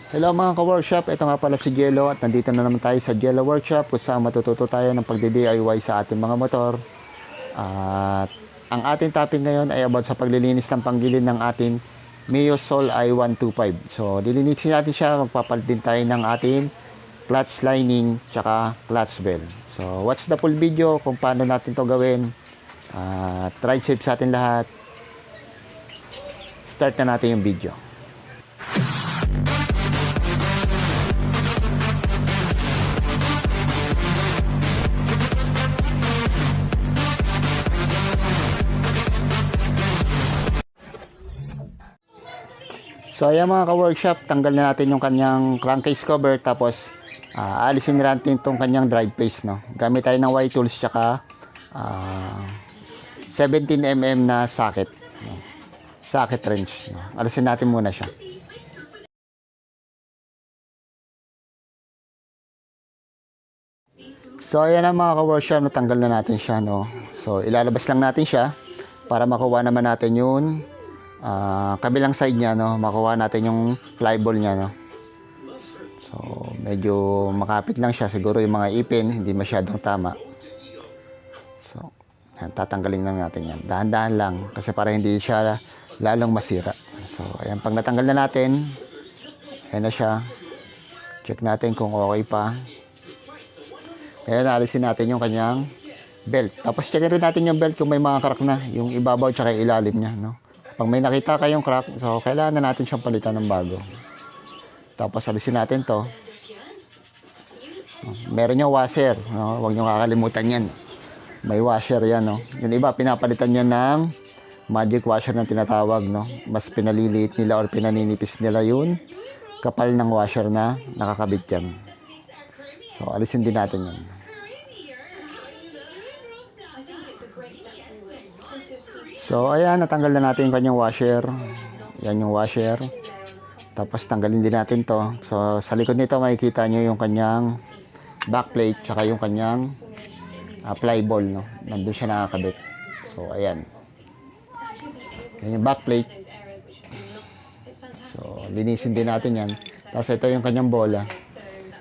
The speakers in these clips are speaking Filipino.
Hello mga ka-workshop, ito nga pala si Jello at nandito na naman tayo sa Jello Workshop kung saan matututo tayo ng pagdi-DIY sa ating mga motor. At ang ating topic ngayon ay about sa paglilinis ng panggilid ng ating Mio Sol i125. So lilinisin natin siya, magpapalit din tayo ng ating clutch lining tsaka clutch bell. So watch the full video kung paano natin to gawin. Ride safe sa atin lahat. Start na natin yung video. So ayan mga ka-workshop, tanggal na natin yung kanyang crankcase cover, tapos alisin natin itong kanyang drive face, no? Gamit tayo ng Y-tools tsaka 17mm na socket, no? Socket wrench, no? Alisin natin muna siya. So ayan na mga ka-workshop, natanggal na natin siya, no? So ilalabas lang natin siya para makuha naman natin yung kabilang side niya, no, makuha natin yung flyball niya, no. So medyo makapit lang siya, siguro yung mga ipin hindi masyadong tama. So yan, tatanggalin lang natin yan, dahan-dahan lang kasi para hindi siya lalong masira. So ayan, pag natanggal na natin, ayan na siya, check natin kung okay pa. Ayan, alisin natin yung kanyang belt, tapos checkin rin natin yung belt kung may mga crack na, yung ibabaw tsaka ilalim niya, no. Pag may nakita kayong crack, so kailangan na natin siyang palitan ng bago. Tapos alisin natin to. Meron yung washer, no? Huwag niyo kakalimutan yan. May washer yan, no? Yung iba, pinapalitan yan ng magic washer na tinatawag, no? Mas pinaliliit nila or pinaninipis nila yun kapal ng washer na nakakabit yan. So alisin din natin yan. So ayan, natanggal na natin yung kanyang washer. Yan yung washer. Tapos tanggalin din natin to. So sa likod nito makikita nyo yung kanyang backplate tsaka yung kanyang flyball, no? Nandun siya nakakabit. So ayan. Yan yung backplate. So linisin din natin yan. Tapos ito yung kanyang bola.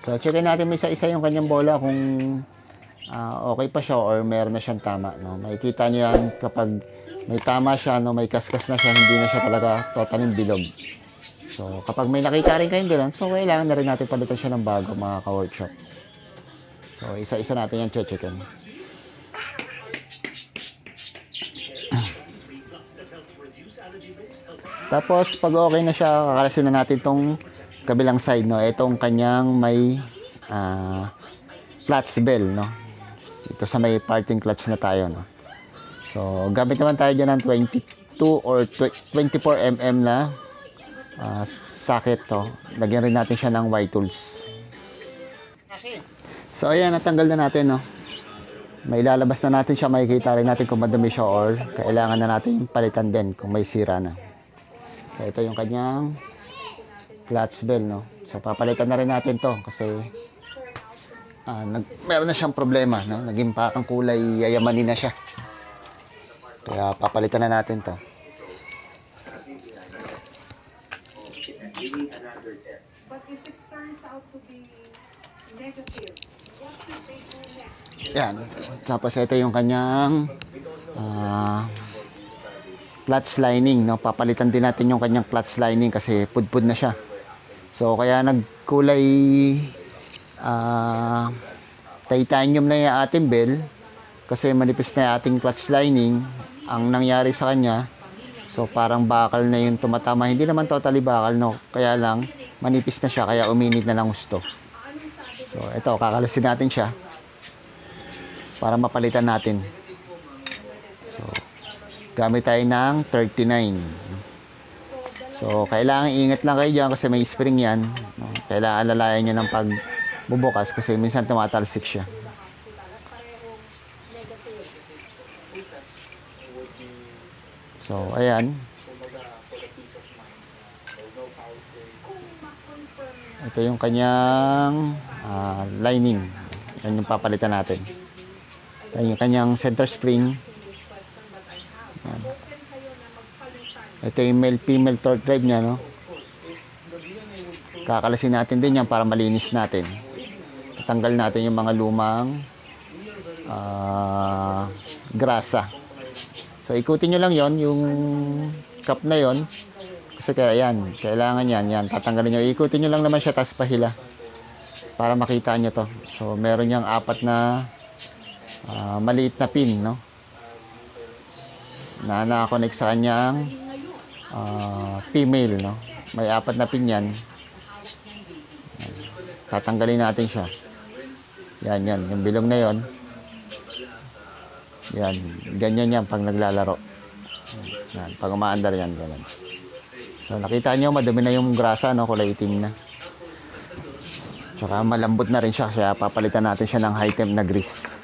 So checkin natin may isa-isa yung kanyang bola kung okay pa siya or meron na siyang tama, no? Makikita nyo yan kapag may tama siya, no, may kaskas na siya, hindi na siya talaga totaling bilog. So kapag may nakita rin kayong gano'n, so kailangan na rin natin palitan siya ng bago mga ka-workshop. So isa-isa natin yan checkin. Tapos pag okay na siya, kakalasin na natin tong kabilang side, no. Itong kanyang may clutch bell, no. Ito sa may parting clutch na tayo, no. So gamit naman tayo dyan ng 22 or 24mm na socket to. Lagyan rin natin siya ng Y-tools. So ayan, natanggal na natin, no. May lalabas na natin siya, makikita rin natin kung madumi siya or kailangan na natin palitan din kung may sira na. So ito yung kanyang clutch bell, no. So papalitan na rin natin to kasi meron na siyang problema, no. Naging pakang kulay, yayamanin na siya. Kaya papalitan na natin to. But if it turns out to be negative, what should they do next? Yan. Tapos ito yung kanyang clutch lining, no. Papalitan din natin yung kanyang clutch lining kasi pudpud na siya. So kaya nagkulay titanium na yung ating bell kasi manipis na yung ating clutch lining. Ang nangyari sa kanya, so parang bakal na yung tumatama. Hindi naman totally bakal, no. Kaya lang manipis na siya, kaya uminit na lang gusto. So ito, kakalasin natin siya para mapalitan natin. So gamit tayo ng 39. So kailangan ingat lang kayo dyan kasi may spring yan, no? Kailangan alalayan nyo ng pagbubukas kasi minsan tumatalsik siya. So ayan, ito yung kanyang lining. Yan yung papalitan natin. Ito yung kanyang center spring. Yan. Ito yung male-female torque drive niya, no. Kakalasin natin din yan para malinis natin. Tanggal natin yung mga lumang grasa. So, ikutin nyo lang yon yung cup na yon. Kasi kaya yan, kailangan yan. Tatanggalin nyo. Ikutin nyo lang naman siya, tapos pahila. Para makita nyo to. So, meron niyang 4 na maliit na pin, no? Na nakakonect sa kanyang female, no? May 4 na pin yan. Tatanggalin natin siya. Yan. Yung bilog na yon. Yan. Ganyan yan pag naglalaro. Yan. Pag umaandar yan, ganun. So, nakita nyo, madumi na yung grasa, no? Kulay itim na. Tsaka malambot na rin siya. Kaya papalitan natin siya ng high temp na grease.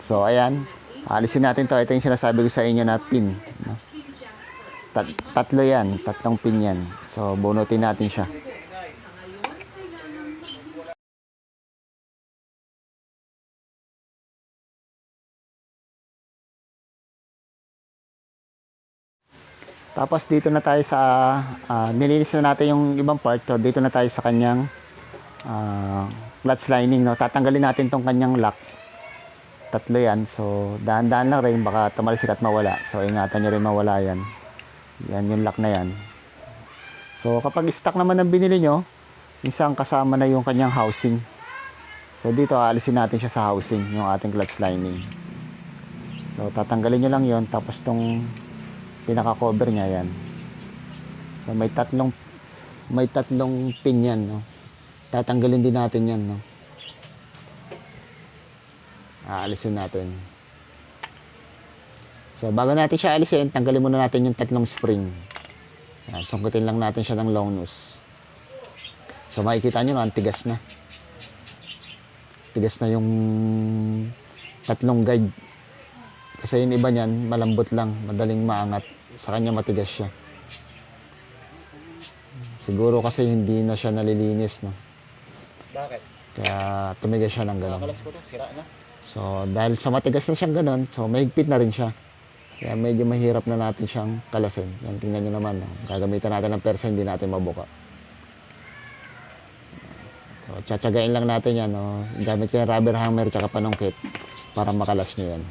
So, ayan. Alisin natin to. Ito yung sinasabi ko sa inyo na pin, no? Tatlo yan. 3 pin yan. So, bunutin natin siya. Tapos dito na tayo sa nilinis na natin yung ibang part. So, dito na tayo sa kanyang clutch lining, no? Tatanggalin natin tong kanyang lock. 3 yan. So, dahan-dahan lang rin, baka tumalisik at mawala. So, ingatan nyo rin mawala yan. Yan yung lock na yan. So, kapag stock naman ang binili nyo, minsan kasama na yung kanyang housing. So, dito aalisin natin siya sa housing, yung ating clutch lining. So, tatanggalin nyo lang yon. Tapos tong pinaka-cover niya, yan. So, may tatlong pin yan, no? Tatanggalin din natin yan, no? Aalisin natin. So, bago natin siya alisin, tanggalin muna natin yung 3 spring. Yan, sungkutin lang natin siya ng long nose. So, makikita nyo, ang tigas na. Tigas na yung 3 guide. Kasi yung iba niyan, malambot lang, madaling maangat. Sa kanya matigas siya. Siguro kasi hindi na siya nalilinis, no? Bakit? Kaya tumigas siya ng gano'n. Nakakalas ko to, sira na. So, dahil sa matigas na siyang gano'n, so mahigpit na rin siya. Kaya medyo mahirap na natin siyang kalasin. Yan, tingnan nyo naman, no? Gagamitan natin ng persa, hindi natin mabuka. So, tsatsagain lang natin yan, no? Gamit ko yung rubber hammer tsaka panungkit para makalas nyo yan.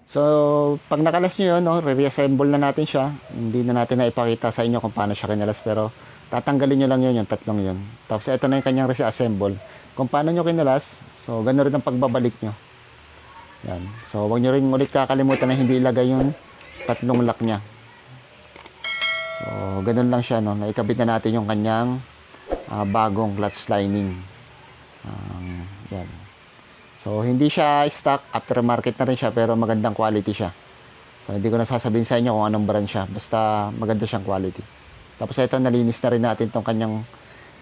So, pag nakalas nyo yun, no, re-reassemble na natin siya. Hindi na natin na ipakita sa inyo kung paano siya kinalas, pero tatanggalin nyo lang yun, yung 3 yun. Tapos ito na yung kanyang re-assemble. Kung paano nyo kinalas, so gano'n rin ang pagbabalik nyo. Yan. So, huwag nyo rin ulit kakalimutan na hindi ilagay yung 3 lock niya. So, gano'n lang siya, no. Naikabit na natin yung kanyang bagong clutch lining. Yan. So, hindi siya stock, aftermarket na rin siya, pero magandang quality siya. So, hindi ko na sasabihin sa inyo kung anong brand siya. Basta maganda siyang quality. Tapos ito, nalinis na rin natin tong kanyang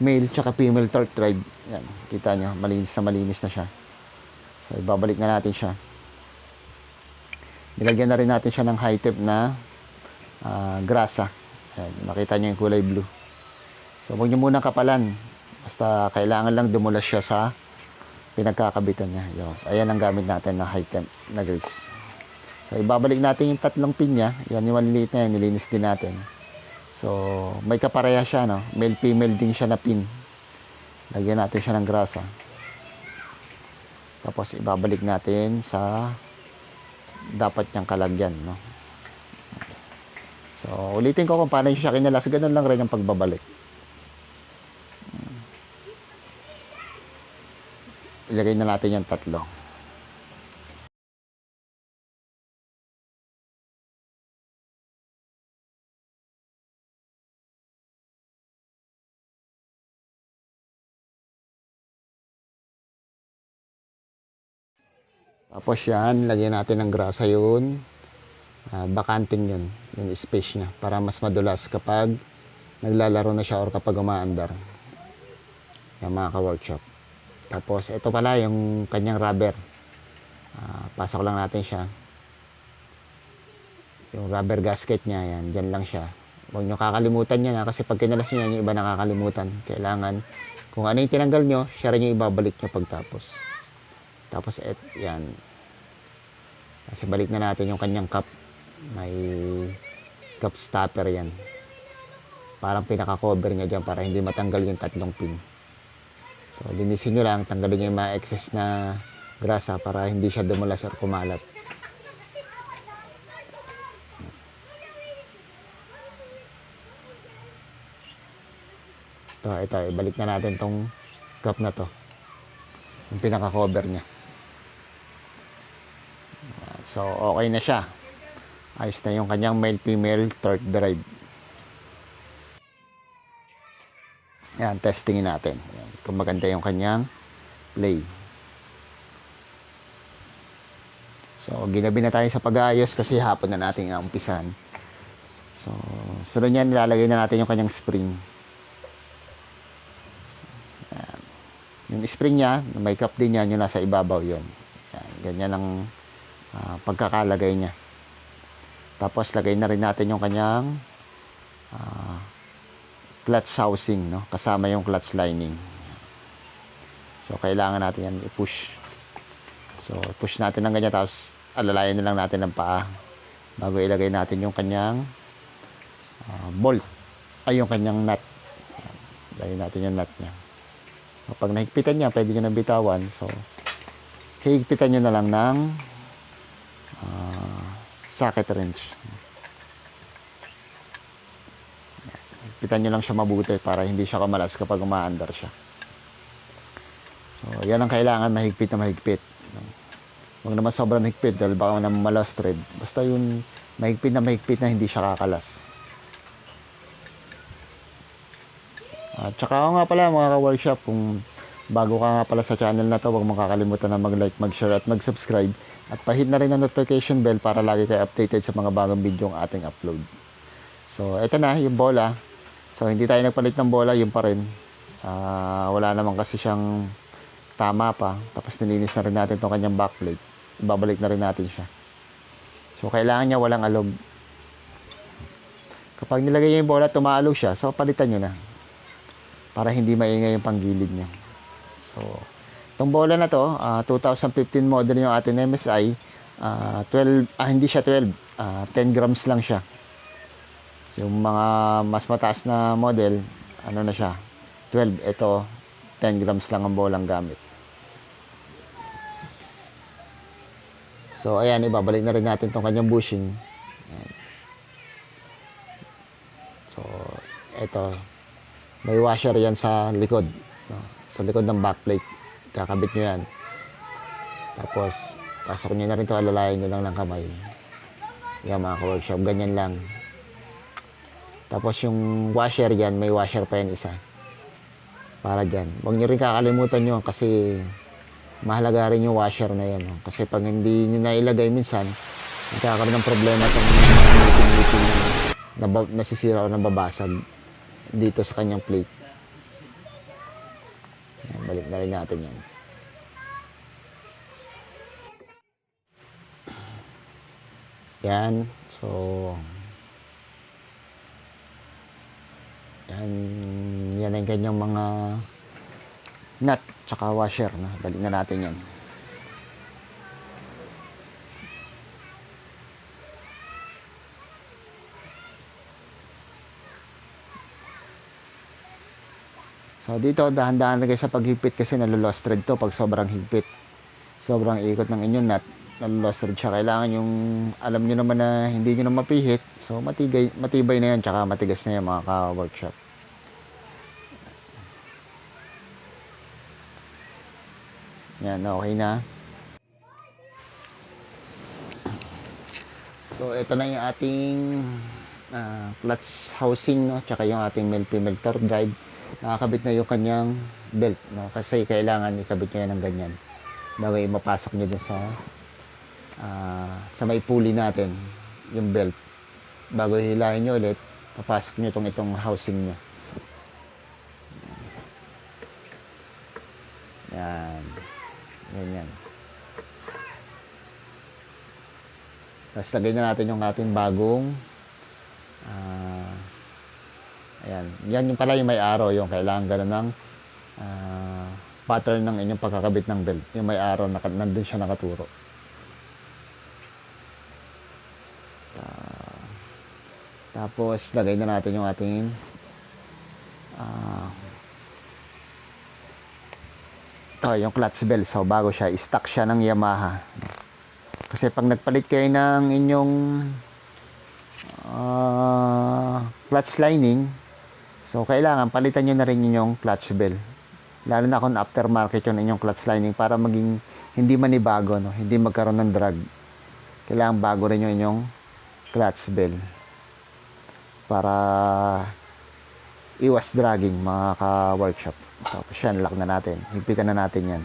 male tsaka female torque drive. Yan, kita nyo, malinis na siya. So, ibabalik na natin siya. Nilagyan na rin natin siya ng high-temp na grasa. Yan, makita nyo yung kulay blue. So, huwag nyo munang kapalan. Basta kailangan lang dumulas siya sa pinagkakabitan niya. Yes. Ayan ang gamit natin na high temp na grease. So, ibabalik natin yung 3 pin niya. Yan yung maliliit na yan. Nilinis din natin. So, may kapareha siya, no? Male-female din siya na pin. Lagyan natin siya ng grasa. Tapos, ibabalik natin sa dapat niyang kalagyan, no? So, ulitin ko kung paano siya kinalas. Ganun lang rin ang pagbabalik. Ilagay na natin yung 3. Tapos yan, lagyan natin ng grasa yun. Bakanting yun, yung space niya. Para mas madulas kapag naglalaro na siya or kapag umaandar. Yung mga ka-workshop. Tapos, ito pala yung kanyang rubber. Pasok lang natin siya. Yung rubber gasket niya, yan. Dyan lang siya. Huwag nyo kakalimutan yan, kasi pag kinalas nyo yan, yung iba nakakalimutan. Kailangan, kung ano yung tinanggal nyo, siya rin yung ibabalik nyo pagtapos. Tapos, yan. Kasi balik na natin yung kanyang cup. May cup stopper yan. Parang pinaka-cover niya dyan para hindi matanggal yung tatlong pin. So, linisin nyo lang, tanggalin nyo yung mga excess na grasa para hindi siya dumulas or kumalat. Ito, ibalik na natin tong cup na to. Yung pinaka-cover niya. So, okay na siya. Ayos na yung kanyang male-female torque drive. Yan, testingin natin. Yan, kung maganda yung kanyang play. So, ginabi na tayo sa pag-aayos kasi hapon na natin ang umpisan. So, sunod yan, nilalagay na natin yung kanyang spring. Yan. Yung spring niya, may cup din yan, yung nasa ibabaw yun. Yan, ganyan ang pagkakalagay niya. Tapos, lagay na rin natin yung kanyang clutch housing, no? Kasama yung clutch lining. So, kailangan natin yan i-push. So, push natin ng ganyan, tapos alalayan na lang natin ng paa bago ilagay natin yung kanyang bolt, ay yung kanyang nut. Lagyan natin yung nut niya. Kapag nahigpitan niya, pwede nyo nang bitawan. So, higpitan nyo na lang ng socket wrench. Higpitan nyo lang siya mabuti para hindi siya kamalas kapag umaandar siya. So, yan ang kailangan, mahigpit na mahigpit. Huwag naman sobrang higpit dahil baka naman malos thread. Basta yung mahigpit na hindi siya kakalas. At saka ako nga pala mga ka-workshop, kung bago ka nga pala sa channel na to, huwag mong kakalimutan na mag-like, mag-share at mag-subscribe. At pahit na rin ang notification bell para lagi kayo updated sa mga bagong video ang ating upload. So, ito na yung bola. So, hindi tayo nagpalit ng bola, yun pa rin. Wala naman kasi siyang tama pa. Tapos nilinis na rin natin itong kanyang backplate. Ibabalik na rin natin siya. So, kailangan niya walang alog. Kapag nilagay niyo yung bola, tumaalog siya. So, palitan nyo na. Para hindi maingay yung panggilid niya. So, itong bola na to, 2015 model yung ating MSI. Hindi siya 12. 10 grams lang siya. So, yung mga mas mataas na model, ano na siya? 12. Ito, 10 grams lang ang bolang gamit. So, ayan, ibabalik na rin natin itong kanyang bushing. Ayan. So, ito. May washer yan sa likod. No? Sa likod ng backplate. Kakabit nyo yan. Tapos, pasok nyo na rin ito. Alalayan nyo lang ng kamay. Yan mga ka-workshop. Ganyan lang. Tapos, yung washer yan, may washer pa yan isa. Para dyan. Huwag nyo rin kakalimutan nyo kasi mahalaga rin yung washer na yan. No? Kasi pag hindi nyo nailagay minsan, nagkakaroon ng problema itong ngipin na nasisira o nababasag dito sa kanyang plate. Ayan, balik na rin natin yan. Yan. So, yan ang kanyang mga nut tsaka washer. No? Balik na natin yan. So, dito, dahan-dahan na kayo sa paghigpit kasi nalulost thread to pag sobrang higpit. Sobrang ikot ng inyong nut, nalulost thread siya. Kailangan yung, alam nyo naman na hindi nyo na mapihit. So, matibay na yan, tsaka matigas na yan mga ka-workshop. Yan, okay na. So, ito na yung ating clutch housing, no? Tsaka yung ating male-female torque drive. Nakakabit na yung kanyang belt, no? Kasi kailangan ikabit nyo yan ng ganyan bago mapasok nyo dun sa may pulley natin yung belt. Bago hilahin nyo ulit, papasok nyo itong housing nyo. Yan. Ganyan. Tapos lagay na natin yung ating bagong ayan. Yan yung pala yung may arrow. Yung kailangan gano'n ng pattern ng inyong pagkakabit ng belt. Yung may arrow, nandun siya nakaturo. Tapos, lagay na natin yung ating yung clutch belt. So, bago siya, stock siya ng Yamaha. Kasi pag nagpalit kayo ng inyong clutch lining, so, kailangan palitan nyo na rin inyong clutch belt. Lalo na kung aftermarket yung inyong clutch lining para maging hindi manibago, no? Hindi magkaroon ng drag. Kailangan bago rin yung inyong clutch belt para iwas dragging, mga ka-workshop. Tapos yan, lock na natin. Higpitan na natin yan.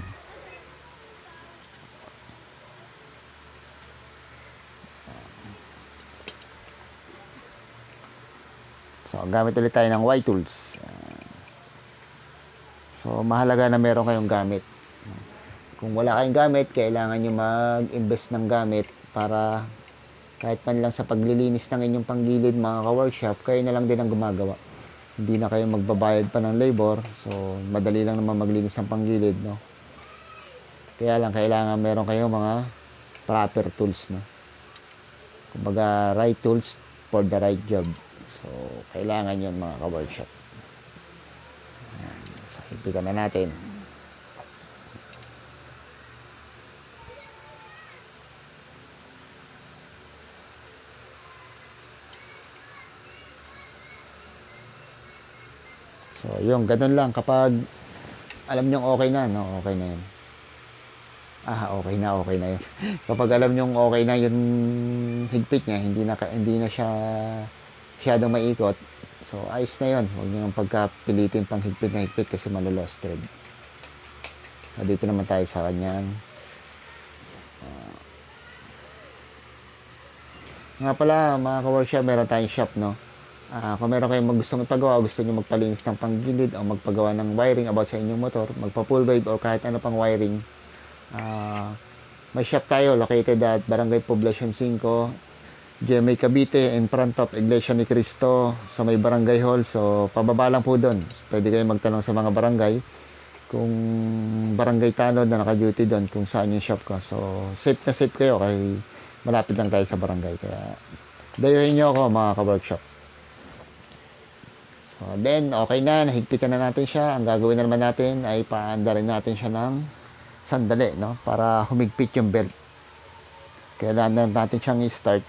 So, gamit ulit tayo ng Y-tools. So, mahalaga na meron kayong gamit. Kung wala kayong gamit, kailangan nyo mag-invest ng gamit para kahit man lang sa paglilinis ng inyong panggilid, mga ka-workshop, kayo na lang din ang gumagawa. Hindi na kayo magbabayad pa ng labor. So, madali lang naman maglinis ng panggilid, no? Kaya lang, kailangan meron kayong mga proper tools, no? Kumbaga, right tools for the right job. So, kailangan yun, mga ka-workshop. So, higpitan na natin. So, yung ganun lang. Kapag alam nyo okay na, no? Okay na yun. Okay na yun. Kapag alam nyo okay na yung higpit niya, hindi na siya masyadong maikot. So, ayos na yun. Huwag nyo nang pagkapilitin pang higpit na higpit kasi malo-lost thread. So, dito naman tayo sa kanyang nga pala, mga ka-workshop, meron tayong shop, no? Kung meron kayong gustong ipagawa, gusto nyo magpalinis ng panggilid o magpagawa ng wiring about sa inyong motor, magpa-full wave o kahit ano pang wiring, may shop tayo located at Barangay Poblacion 5, GMA Cavite, in front of Iglesia ni Cristo sa may barangay hall. So, pababa lang po doon. Pwede kayong magtanong sa mga barangay kung barangay tanod na naka-duty doon kung saan yung shop ko. So, safe na safe kayo kay malapit lang tayo sa barangay. Kaya, dayuhin nyo ako, mga ka-workshop. So, then, okay na. Nahigpitan na natin siya. Ang gagawin na naman natin ay paanda rin natin siya ng sandali, no? Para humigpit yung belt. Kailangan natin siyang i-start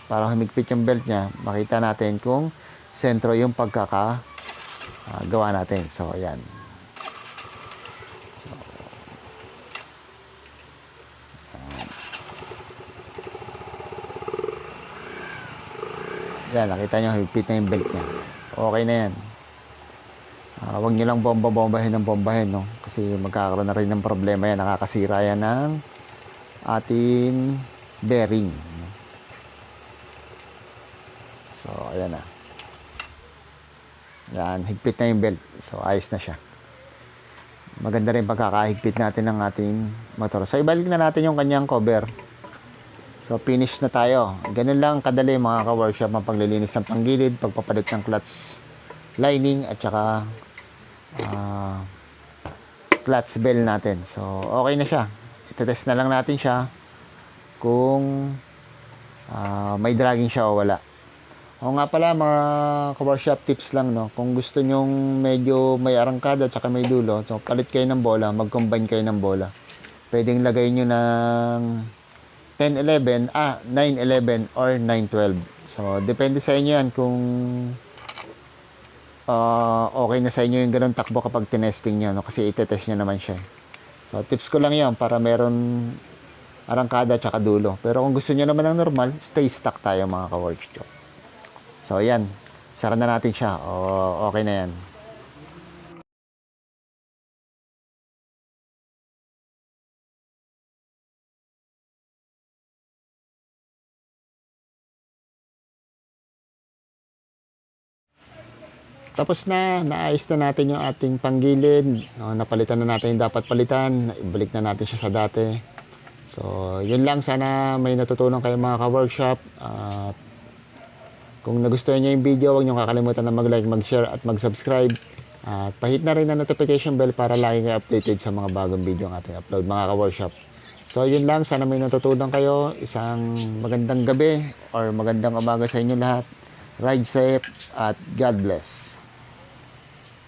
para humigpit yung belt niya. Makita natin kung sentro yung pagkakagawa natin. So, ayan. Yan, nakita nyo, higpit na yung belt niya. Okay na yan. Huwag nyo lang bomba-bombahin ng bombahin, no? Kasi magkakaroon na rin ng problema yan. Nakakasira yan ng ating bearing. So, ayan na. Yan, higpit na yung belt. So, ayos na siya. Maganda rin pagkakahigpit natin ng ating motor. So, ibalik na natin yung kanyang cover. So, finish na tayo. Ganun lang kadali, mga ka-workshop, ang paglilinis ng panggilid, pagpapalit ng clutch lining, at saka clutch bell natin. So, okay na siya. Itetest na lang natin siya kung may dragging siya o wala. O nga pala, mga ka-workshop tips lang, no? Kung gusto nyong medyo may arangkada at saka may dulo, so palit kayo ng bola, mag-combine kayo ng bola. Pwedeng lagay nyo ng 10-11, 9-11 or 9-12. So, depende sa inyo yan kung okay na sa inyo yung ganun takbo kapag tinesting nyo, no? Kasi itetest nyo naman siya. So, tips ko lang yan para meron arangkada at saka dulo. Pero kung gusto nyo naman ng normal, stay stock tayo, mga ka-workshop. So, ayan. Sara na natin siya. Okay na yan. Tapos na, naayos na natin yung ating panggilid. No, napalitan na natin yung dapat palitan. Ibalik na natin siya sa dati. So, yun lang. Sana may natutunan kayo, mga ka-workshop. At kung nagustuhan nyo yung video, huwag nyo kakalimutan na mag-like, mag-share at mag-subscribe. At pahit na rin ang notification bell para lagi kayo updated sa mga bagong video ng ating upload, mga ka-workshop. So, yun lang. Sana may natutunan kayo. Isang magandang gabi or magandang umaga sa inyo lahat. Ride safe at God bless.